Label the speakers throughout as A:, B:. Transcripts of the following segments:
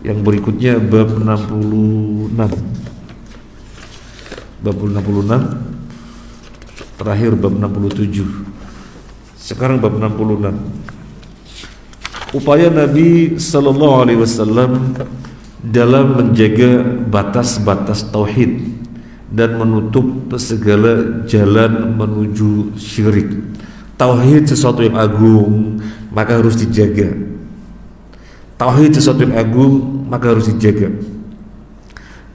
A: Yang berikutnya bab 66. Bab 66. Terakhir bab 67. Sekarang bab 66. Upaya Nabi sallallahu alaihi wasallam dalam menjaga batas-batas tauhid dan menutup segala jalan menuju syirik. Tauhid sesuatu yang agung, maka harus dijaga. Tauhid sesuatu yang agung, maka harus dijaga.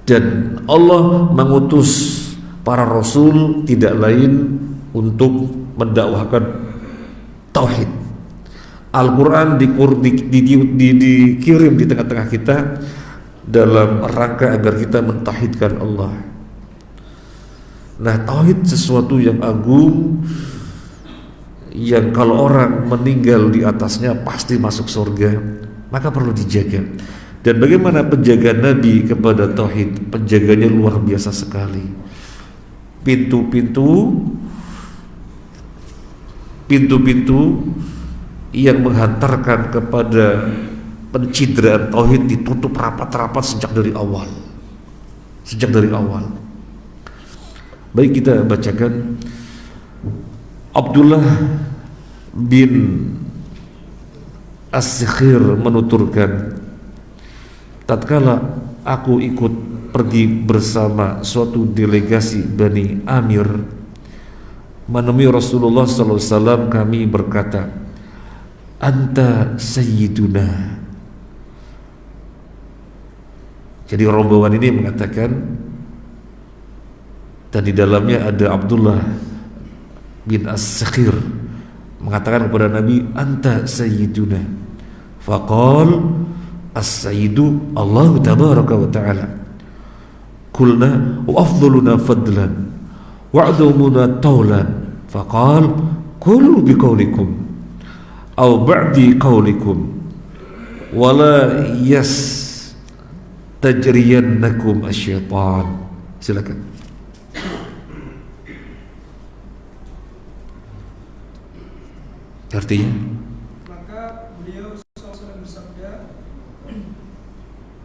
A: Dan Allah mengutus para rasul tidak lain untuk mendakwahkan tauhid. Al-Quran dikirim di tengah-tengah kita dalam rangka agar kita mentauhidkan Allah. Nah, tauhid sesuatu yang agung, yang kalau orang meninggal di atasnya pasti masuk surga, maka perlu dijaga. Dan bagaimana penjagaan Nabi kepada tauhid? Penjaganya luar biasa sekali. Pintu-pintu yang menghantarkan kepada pencidraan tauhid ditutup rapat-rapat sejak dari awal. Baik, kita bacakan. Abdullah bin As-Sikhir menuturkan, tatkala aku ikut pergi bersama suatu delegasi Bani Amir menemui Rasulullah SAW, kami berkata, anta sayyiduna. Jadi rombongan ini mengatakan, dan di dalamnya ada Abdullah bin As-Sakhir mengatakan kepada Nabi, anta sayyiduna. Faqal as-sayyidu Allah tabaraka wa ta'ala. Kulna wa afdaluna fadlan wa a'dhamuna tawlan. Faqal qulu biqaulikum aw ba'di qaulikum wala yastajriyannakum asyaitan. Silakan. Artinya,
B: maka beliau SAW bersabda,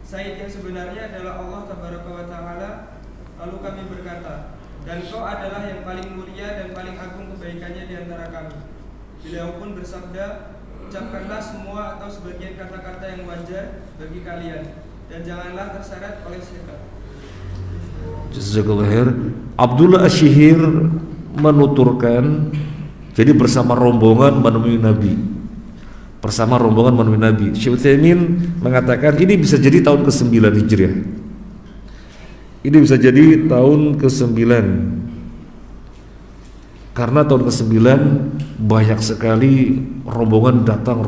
B: Sayyid yang sebenarnya adalah Allah Tabaraka wa Ta'ala. Lalu kami berkata, dan kau adalah yang paling mulia dan paling agung kebaikannya di antara kami. Beliau pun bersabda, ucapkanlah semua atau sebagian kata-kata yang wajar bagi kalian, dan janganlah terseret oleh syaitan.
A: Jazakallahu khair. Abdullah Asy-Syihir menuturkan, jadi bersama rombongan menemui Nabi. Syekh Utsaimin mengatakan ini bisa jadi tahun ke-9 Hijriah. Ini bisa jadi tahun ke-9. Karena tahun ke-9 banyak sekali rombongan datang,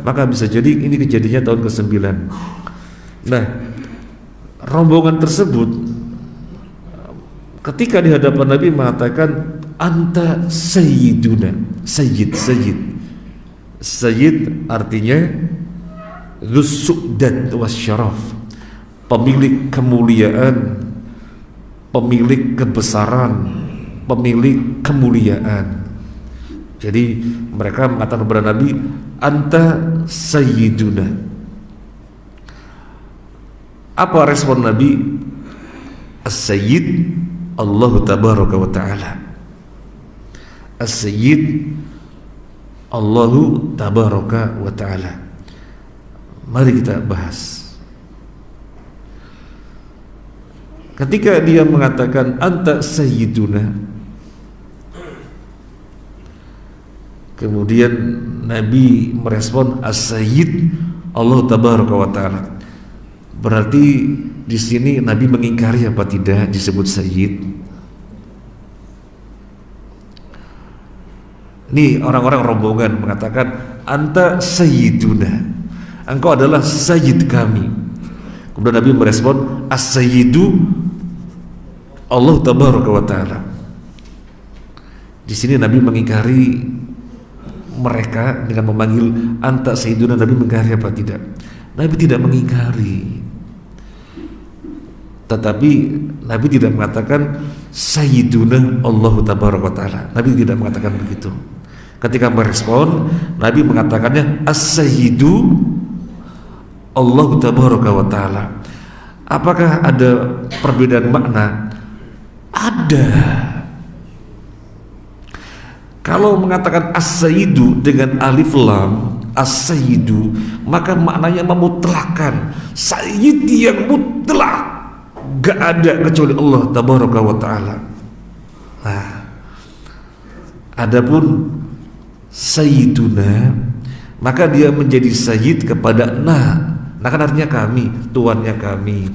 A: maka bisa jadi ini kejadiannya tahun ke-9. Nah, rombongan tersebut ketika di hadapan Nabi mengatakan anta sayyiduna. Sayyid artinya dzus su'dad wasyaraf, pemilik kemuliaan, pemilik kebesaran, pemilik kemuliaan. Jadi mereka mengatakan kepada Nabi, anta sayyiduna. Apa respon Nabi? As-sayyid Allah tabaraka wa ta'ala. As-sayyid Allahu tabaraka wa ta'ala. Mari kita bahas. Ketika dia mengatakan anta sayyiduna, kemudian Nabi merespon as-sayyid Allah tabaraka wa ta'ala. Berarti di sini Nabi mengingkari apa tidak disebut sayyid? Ini orang-orang rombongan mengatakan anta sayyiduna, engkau adalah sayyid kami. Kemudian Nabi merespon as-sayyidu Allah tabaraka wa ta'ala. Di sini Nabi mengingkari mereka dengan memanggil anta sayyiduna. Nabi mengingkari apa tidak? Nabi tidak mengingkari, tetapi Nabi tidak mengatakan sayyiduna Allah tabaraka wa ta'ala. Nabi tidak mengatakan begitu. Ketika merespon, Nabi mengatakannya as-sayyidu Allah tabaraka wa ta'ala. Apakah ada perbedaan makna? Ada. Kalau mengatakan as-sayyidu dengan alif lam, as-sayyidu, maka maknanya memutlakkan. Sayyid yang mutlak, gak ada kecuali Allah tabaraka wa ta'ala. Nah, adapun sayyiduna, maka dia menjadi sayyid kepada nah kan artinya kami, tuannya kami.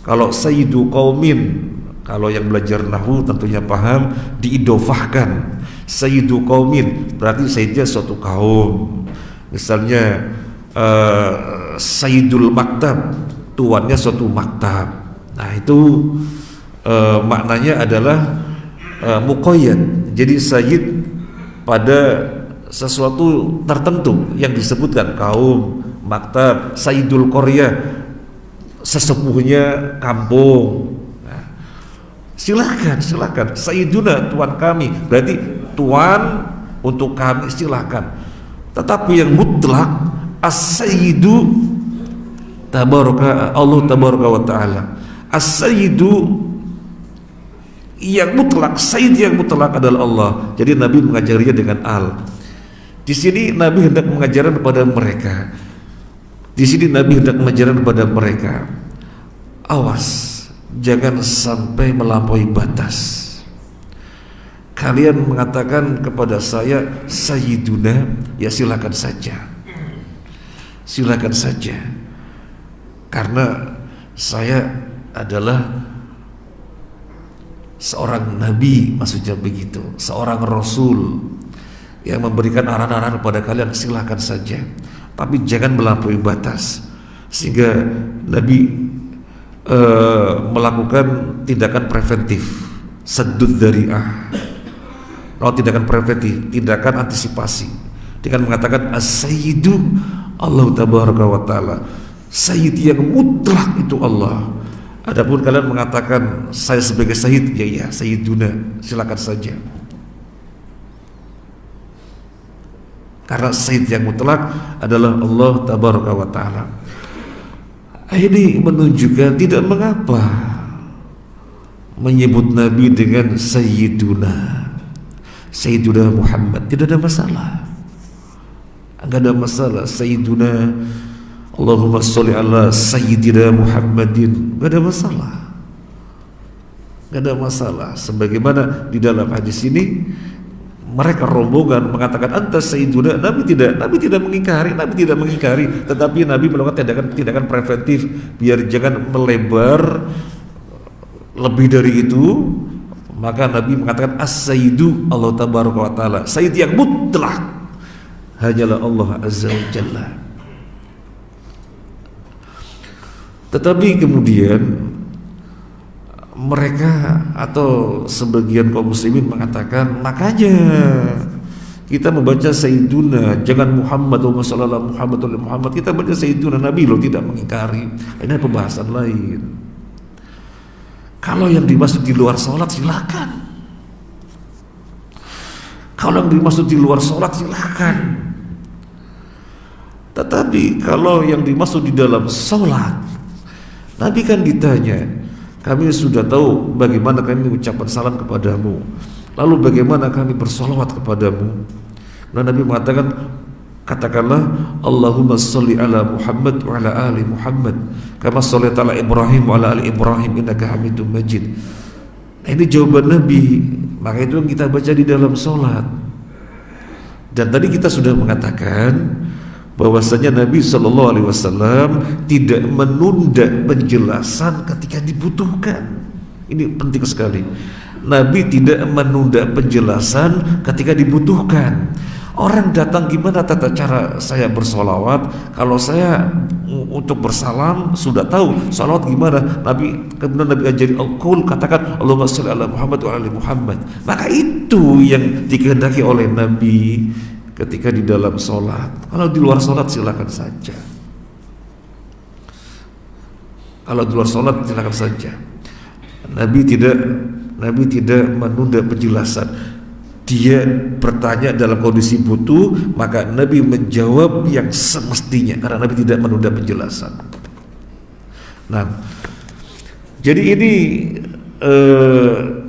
A: Kalau sayyidu qaumin, kalau yang belajar nahwu tentunya paham, diidofahkan. Sayyidu qaumin berarti sayyidnya suatu kaum. Misalnya sayyidul maktab, tuannya suatu maktab. Nah itu maknanya adalah muqayyad. Jadi sayyid pada sesuatu tertentu yang disebutkan, kaum, maktab, sayyidul qaryah, sesepuhnya kampung. Nah, silakan sayyiduna, tuan kami, berarti tuan untuk kami, silakan. Tetapi yang mutlak as-sayyidu tabaraka, Allah tabaraka wa ta'ala. As-sayyidu yang mutlak, sayyid yang mutlak adalah Allah. Jadi Nabi mengajarinya dengan al. Di sini Nabi hendak mengajarkan kepada mereka. Di sini Nabi hendak mengajarkan kepada mereka. Awas, jangan sampai melampaui batas. Kalian mengatakan kepada saya sayyiduna, ya silakan saja. Silakan saja. Karena saya adalah seorang nabi, maksudnya begitu, seorang rasul yang memberikan arahan-arahan kepada kalian, silakan saja, tapi jangan melampaui batas sehingga Nabi melakukan tindakan preventif, saddud dzari'ah. Tindakan preventif, tindakan antisipasi dengan mengatakan as-sayyidu Allah tabaraka wa ta'ala, sayyid yang mutlak itu Allah. Adapun kalian mengatakan saya sebagai sayyid, ya sayyiduna, silakan saja. Karena sayyid yang mutlak adalah Allah tabaraka wa ta'ala. Ini menunjukkan tidak mengapa menyebut Nabi dengan sayyiduna, sayyiduna Muhammad, tidak ada masalah. Enggak ada masalah. Sayyiduna Allahumma sholli ala sayyidina Muhammadin, enggak ada masalah. Enggak ada masalah. Sebagaimana di dalam hadis ini mereka rombongan mengatakan anta sayyiduna, Nabi tidak mengingkari, tetapi Nabi melakukan tindakan preventif biar jangan melebar lebih dari itu. Maka Nabi mengatakan as-sayyidu Allah tabaraka wa ta'ala, sayyid yang mutlak hanyalah Allah azza wa jalla. Tetapi kemudian mereka atau sebagian kaum muslimin mengatakan, makanya kita membaca sayyiduna, jangan Muhammad wa sallallahu Muhammad, kita baca sayyiduna. Nabi loh tidak mengingkari. Ini pembahasan lain. Kalau yang dimaksud di luar sholat silakan. Kalau yang dimaksud di luar sholat silakan. Tetapi kalau yang dimaksud di dalam sholat, Nabi kan ditanya, kami sudah tahu bagaimana kami mengucapkan salam kepadamu, lalu bagaimana kami bersolawat kepadamu. Nah, Nabi mengatakan, katakanlah Allahumma sholli ala Muhammad wa ala ali Muhammad kama shallaita ala Ibrahim wa ala ali Ibrahim innaka Hamidum Majid. Nah, ini jawaban Nabi. Maka itu yang kita baca di dalam sholat. Dan tadi kita sudah mengatakan bahwasanya Nabi SAW tidak menunda penjelasan ketika dibutuhkan. Ini penting sekali. Nabi tidak menunda penjelasan ketika dibutuhkan. Orang datang, gimana tata cara saya bersolawat? Kalau saya untuk bersalam sudah tahu salawat gimana, kemudian Nabi ajari al-qaul, katakan Allahumma sholli ala Muhammad wa ala Muhammad. Maka itu yang dikehendaki oleh Nabi ketika di dalam sholat. Kalau di luar sholat silakan saja. Kalau di luar sholat silakan saja. Nabi tidak menunda penjelasan. dia bertanya dalam kondisi butuh, maka Nabi menjawab yang semestinya karena Nabi tidak menunda penjelasan. Nah, jadi ini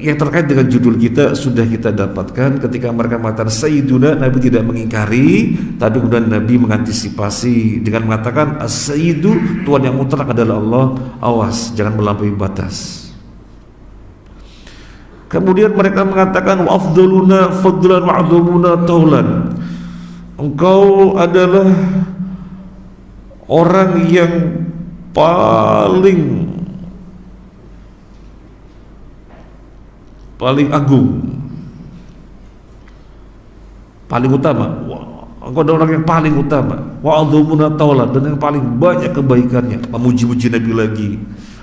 A: yang terkait dengan judul kita sudah kita dapatkan. Ketika mereka mengatakan Sayyiduna, Nabi tidak mengingkari, tapi kemudian Nabi mengantisipasi dengan mengatakan As-Sayyidu, Tuhan yang mutlak adalah Allah, awas jangan melampaui batas. Kemudian mereka mengatakan wa afdaluna fadlan wa a'dhamuna taulan, engkau adalah orang yang paling agung, paling utama. Engkau adalah orang yang paling utama, wa a'dhamuna taulan, dan yang paling banyak kebaikannya. Memuji-muji Nabi lagi.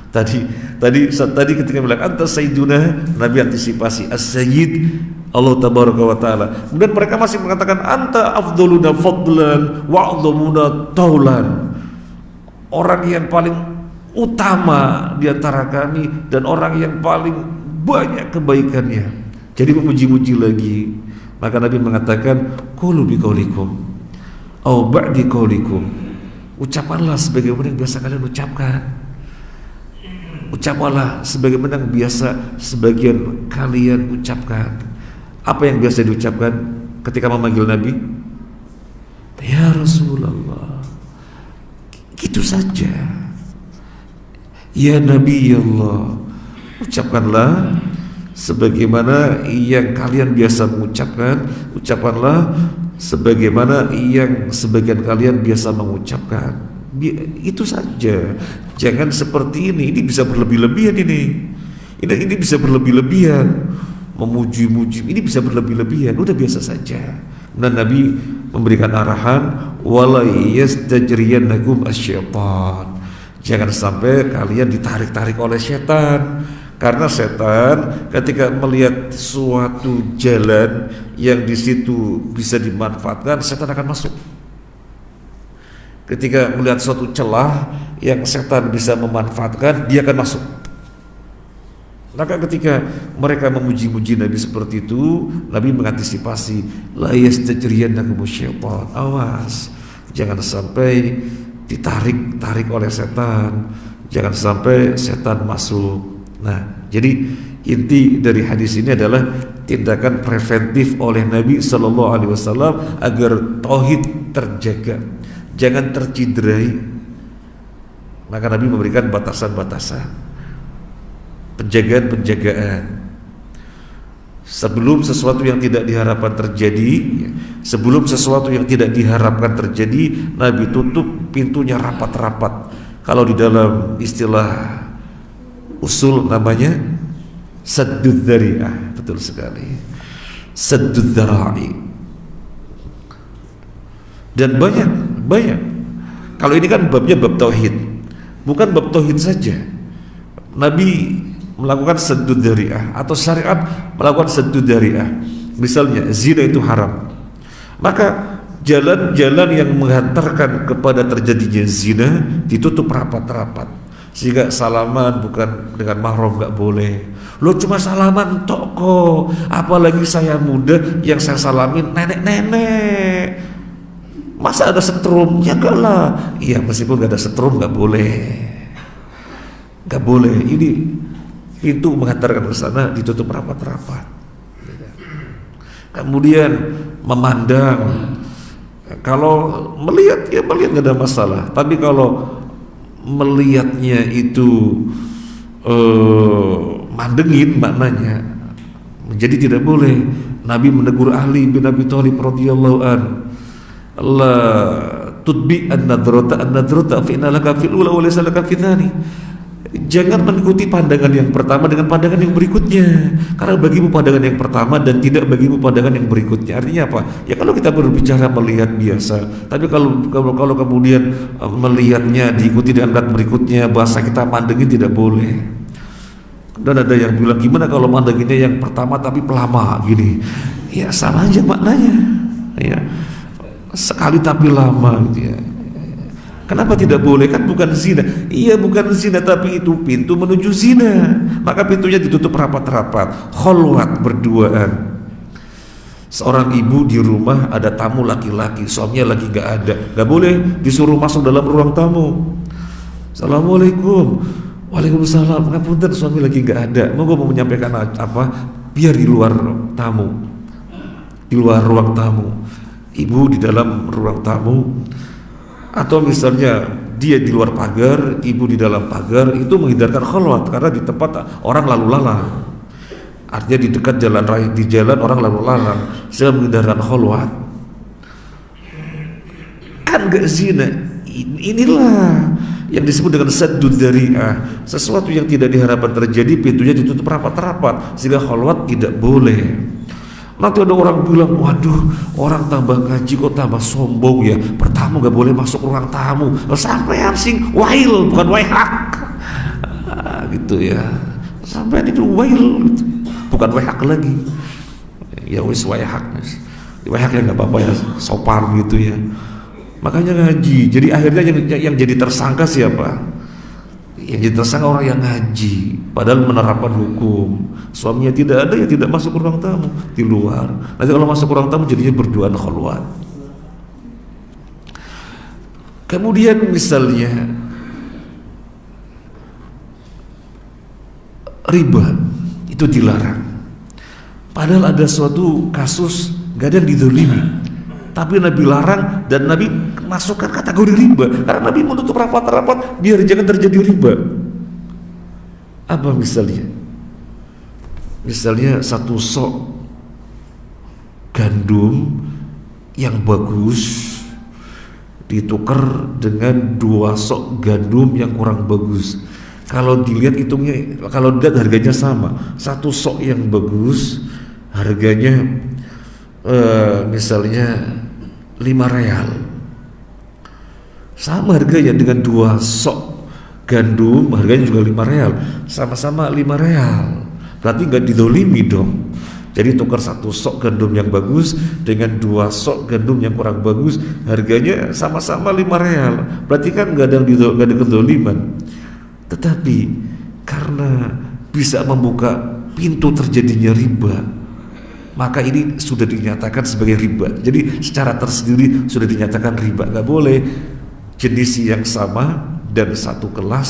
A: Tadi ketika bilang anta sayyiduna, Nabi antisipasi as-sayyid Allah tabaraka wa taala. Kemudian mereka masih mengatakan anta afdaluna fadlan wa a'dhamuna taulan, orang yang paling utama di antara kami dan orang yang paling banyak kebaikannya. Jadi memuji-muji lagi. Maka Nabi mengatakan qulu biqaulikum au ba'di qaulikum, ucapkanlah sebagaimana yang biasa kalian ucapkan. Ucapkanlah sebagaimana yang biasa sebagian kalian ucapkan. Apa yang biasa diucapkan ketika memanggil Nabi? Ya Rasulullah, gitu saja. Ya Nabi Allah, ucapkanlah sebagaimana yang kalian biasa mengucapkan. Ucapkanlah sebagaimana yang sebagian kalian biasa mengucapkan. Itu saja. Jangan seperti ini bisa berlebih-lebihan ini bisa berlebih-lebihan, memuji-muji ini bisa berlebih-lebihan. Udah biasa saja. Dan Nabi memberikan arahan wala yastajriyannakum asyaitan, jangan sampai kalian ditarik-tarik oleh setan. Karena setan ketika melihat suatu jalan yang di situ bisa dimanfaatkan, setan akan masuk. Ketika melihat suatu celah yang setan bisa memanfaatkan, dia akan masuk. Maka ketika mereka memuji-muji Nabi seperti itu, Nabi mengantisipasi la yastajriyannakum syaitan, awas jangan sampai ditarik-tarik oleh setan, jangan sampai setan masuk. Nah, jadi inti dari hadis ini adalah tindakan preventif oleh Nabi Shallallahu Alaihi Wasallam agar tauhid terjaga, jangan tercidrai. Maka Nabi memberikan batasan-batasan, penjagaan-penjagaan. Sebelum sesuatu yang tidak diharapkan terjadi, sebelum sesuatu yang tidak diharapkan terjadi, Nabi tutup pintunya rapat-rapat. Kalau di dalam istilah usul namanya saddud dzari'ah, betul sekali, saddud dzara'i. Dan banyak. Kalau ini kan babnya bab tauhid, bukan bab tauhid saja. Nabi melakukan saddud dzari'ah atau syariat melakukan saddud dzari'ah. Misalnya zina itu haram, maka jalan-jalan yang menghantarkan kepada terjadinya zina ditutup rapat-rapat. Sehingga salaman bukan dengan mahram nggak boleh. Lo cuma salaman tok kok, apalagi saya muda yang saya salamin nenek-nenek. Masa ada setrum? Ya enggak lah. Iya, meskipun nggak ada setrum nggak boleh. Nggak boleh. Ini pintu menghantarkan ke sana ditutup rapat-rapat. Kemudian memandang. Kalau melihat ya melihat nggak ada masalah. Tapi kalau melihatnya itu mandengin maknanya, jadi tidak boleh. Nabi menegur Ali bin Abi Thalib radhiyallahu an, la tudbi an-nadrata fa inna laka fil ula wa laysa laka fi tsani. Jangan mengikuti pandangan yang pertama dengan pandangan yang berikutnya, karena bagimu pandangan yang pertama dan tidak bagimu pandangan yang berikutnya. Artinya apa? Ya kalau kita berbicara melihat biasa, tapi kalau kemudian melihatnya diikuti dengan pandangan berikutnya, bahasa kita mandengin tidak boleh. Dan ada yang bilang gimana kalau mandanginnya yang pertama tapi pelama gini? Ya sama aja maknanya. Ya sekali tapi lama gitu ya. Kenapa tidak boleh? Kan bukan zina. Iya bukan zina, tapi itu pintu menuju zina. Maka pintunya ditutup rapat-rapat, kholwat berduaan. Seorang ibu di rumah ada tamu laki-laki, suaminya lagi nggak ada, nggak boleh disuruh masuk dalam ruang tamu. Assalamualaikum. Waalaikumsalam. Ngapunten, suami lagi nggak ada. Mau menyampaikan apa? Biar di luar tamu, di luar ruang tamu. Ibu di dalam ruang tamu, atau misalnya dia di luar pagar, ibu di dalam pagar, itu menghindarkan khalwat karena di tempat orang lalu lalang. Artinya di dekat jalan raya, di jalan orang lalu lalang, saya menghindarkan khalwat. Kan gak zina. Inilah yang disebut dengan saddud dzari'ah. Sesuatu yang tidak diharapkan terjadi, pintunya ditutup rapat-rapat sehingga khalwat tidak boleh. Nanti ada orang bilang, waduh, orang tambah ngaji kok tambah sombong ya, bertamu gak boleh masuk ruang tamu. Sampai sing wail, bukan waihak, gitu ya. Sampai itu wail gitu. Bukan wahak lagi, ya wis wahak, wahak ya nggak apa-apa ya, sopan gitu ya. Makanya ngaji. Jadi akhirnya yang jadi tersangka siapa? Yang jadi tersangka orang yang ngaji, padahal menerapkan hukum. Suaminya tidak ada, ya tidak masuk ruang tamu, di luar. Nanti kalau masuk ruang tamu jadinya berduaan khalwat. Kemudian misalnya riba itu dilarang, padahal ada suatu kasus gak ada yang dizalimi, tapi Nabi larang dan Nabi masukkan kategori riba karena Nabi menutup rapat-rapat biar jangan terjadi riba. Apa misalnya? Misalnya satu sok gandum yang bagus ditukar dengan 2 sok gandum yang kurang bagus. Kalau dilihat hitungnya, kalau dilihat harganya sama. Satu sok yang bagus harganya misalnya 5 real, sama harganya dengan 2 sok gandum harganya juga 5 real, sama-sama 5 real. Berarti nggak didolimi dong. Jadi tukar satu sok gandum yang bagus dengan 2 sok gandum yang kurang bagus, harganya sama-sama 5 real. Berarti kan nggak ada kedoliman. Tetapi karena bisa membuka pintu terjadinya riba, maka ini sudah dinyatakan sebagai riba. Jadi secara tersendiri sudah dinyatakan riba. Nggak boleh jenis yang sama dan satu kelas,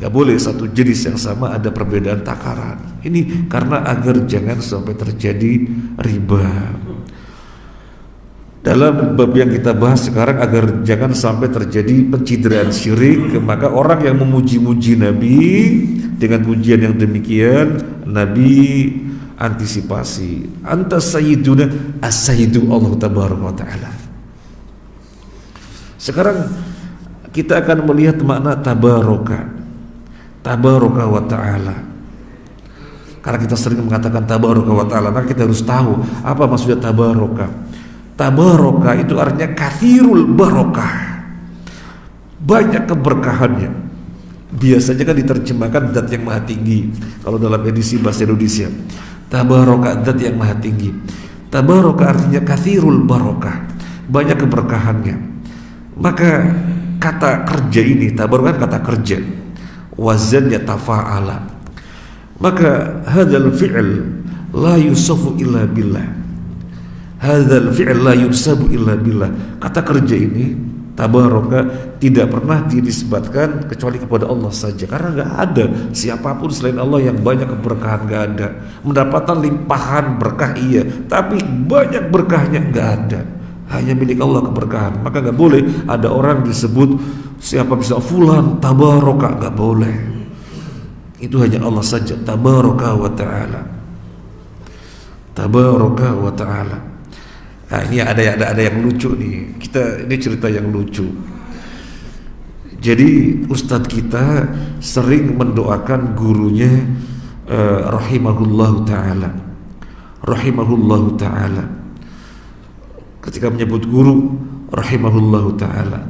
A: nggak boleh satu jenis yang sama ada perbedaan takaran. Ini karena agar jangan sampai terjadi riba. Dalam bab yang kita bahas sekarang, agar jangan sampai terjadi pencideraan syirik, maka orang yang memuji-muji Nabi dengan pujian yang demikian, Nabi antisipasi. Anta sayyiduna as-sayyidu Allah tabaraka wa ta'ala. Sekarang kita akan melihat makna tabaraka wa ta'ala. Karena kita sering mengatakan tabaraka wa ta'ala, maka kita harus tahu apa maksudnya tabaraka. Tabaraka itu artinya kathirul barokah, banyak keberkahannya. Biasanya kan diterjemahkan zat yang maha tinggi. Kalau dalam edisi bahasa Indonesia, tabaraka zat yang maha tinggi. Tabaraka artinya kathirul barokah, banyak keberkahannya. Maka kata kerja ini, tabaraka kata kerja, wazannya tafa'ala. Maka hadzal fi'l la yusafu illa billah. Hadzal fi'l la yusabu illa billah. Kata kerja ini tabaraka tidak pernah dinisbatkan kecuali kepada Allah saja, karena nggak ada siapapun selain Allah yang banyak keberkahan. Nggak ada. Mendapatkan limpahan berkah iya, tapi banyak berkahnya nggak ada. Hanya milik Allah keberkahan. Maka nggak boleh ada orang disebut siapa bisa fulan tabaraka, nggak boleh. Itu hanya Allah saja, tabaraka wa ta'ala. Tabaraka wa ta'ala. Nah, ini ada yang lucu nih. Ini cerita yang lucu. Jadi ustadz kita sering mendoakan gurunya rahimahullahu ta'ala. Rahimahullahu ta'ala. Ketika menyebut guru rahimahullahu ta'ala,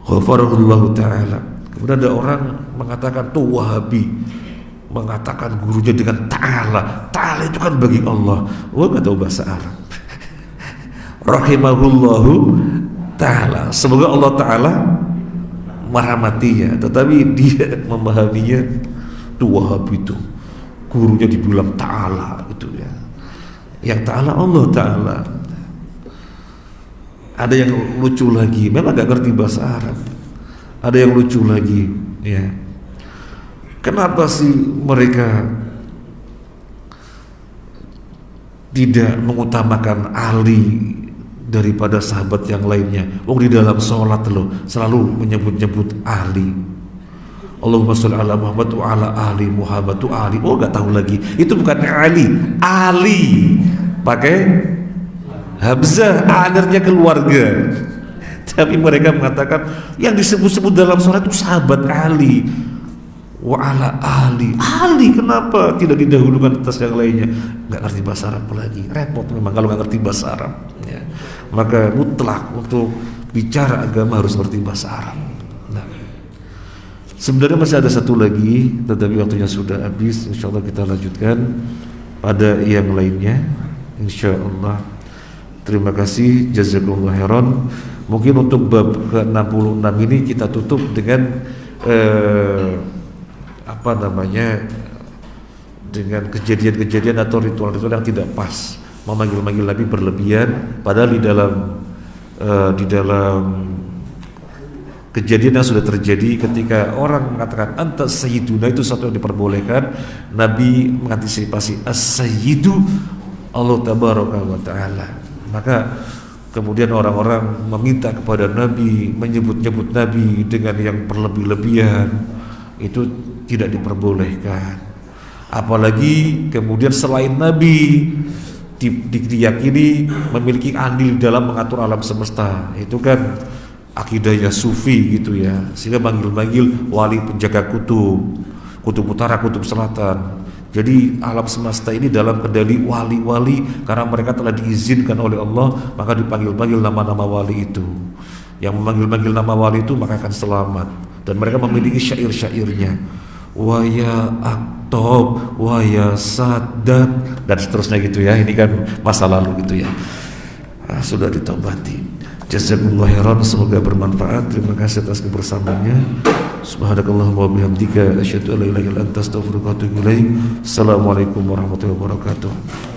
A: ghafarahullahu ta'ala. Kemudian ada orang mengatakan tuh Wahabi, mengatakan gurunya dengan ta'ala. Ta'ala itu kan bagi Allah. Wah, nggak tahu bahasa Arab. Rahimahullahu ta'ala, semoga Allah ta'ala merahmatinya, tetapi dia memahaminya tuh Wahabi itu gurunya dibilang ta'ala gitu ya. Yang ta'ala Allah Ta'ala. Ada yang lucu lagi, memang gak ngerti bahasa Arab. Ada yang lucu lagi, ya. Kenapa sih mereka tidak mengutamakan Ali daripada sahabat yang lainnya? Di dalam sholat loh selalu menyebut-nyebut Ali. Allahumma sholli ala Muhammad wa ala ali Muhammad tu Ali. Gak tahu lagi. Itu bukan Ali. Pakai Hamzah, akhirnya keluarga. Tapi mereka mengatakan yang disebut-sebut dalam sholat itu sahabat Ali. Wa ala Ali. Kenapa tidak didahulukan atas yang lainnya? Gak ngerti bahasa Arab lagi. Repot memang kalau gak ngerti bahasa Arab, ya. Maka mutlak untuk bicara agama harus ngerti bahasa Arab. Nah, sebenarnya masih ada satu lagi, tetapi waktunya sudah habis. InsyaAllah kita lanjutkan pada yang lainnya, InsyaAllah. Terima kasih, jazakumullah khairan. Mungkin untuk bab ke-66 ini kita tutup dengan dengan kejadian-kejadian atau ritual-ritual yang tidak pas, memanggil-manggil Nabi berlebihan, padahal di dalam kejadian yang sudah terjadi ketika orang mengatakan anta sayyiduna, itu satu yang diperbolehkan. Nabi mengantisipasi as-sayyidu Allah tabaraka wa ta'ala. Maka kemudian orang-orang meminta kepada Nabi, menyebut-nyebut Nabi dengan yang berlebih-lebihan, itu tidak diperbolehkan. Apalagi kemudian selain Nabi diyakini memiliki andil dalam mengatur alam semesta, itu kan akidahnya sufi gitu ya, sehingga manggil-manggil wali penjaga kutub utara, kutub selatan. Jadi alam semesta ini dalam kendali wali-wali, karena mereka telah diizinkan oleh Allah, maka dipanggil-panggil nama-nama wali itu. Yang memanggil-manggil nama wali itu maka akan selamat. Dan mereka memiliki syair-syairnya, wa ya aktob, wa ya sadat, dan seterusnya gitu ya. Ini kan masa lalu gitu ya. Sudah ditobati. Jazakumullah khairan, semoga bermanfaat. Terima kasih atas kebersamaannya. Subhanakallahumma wa bihamdika asyhadu an la ilaha illa anta astaghfiruka wa atubu ilaik. Assalamualaikum warahmatullahi wabarakatuh.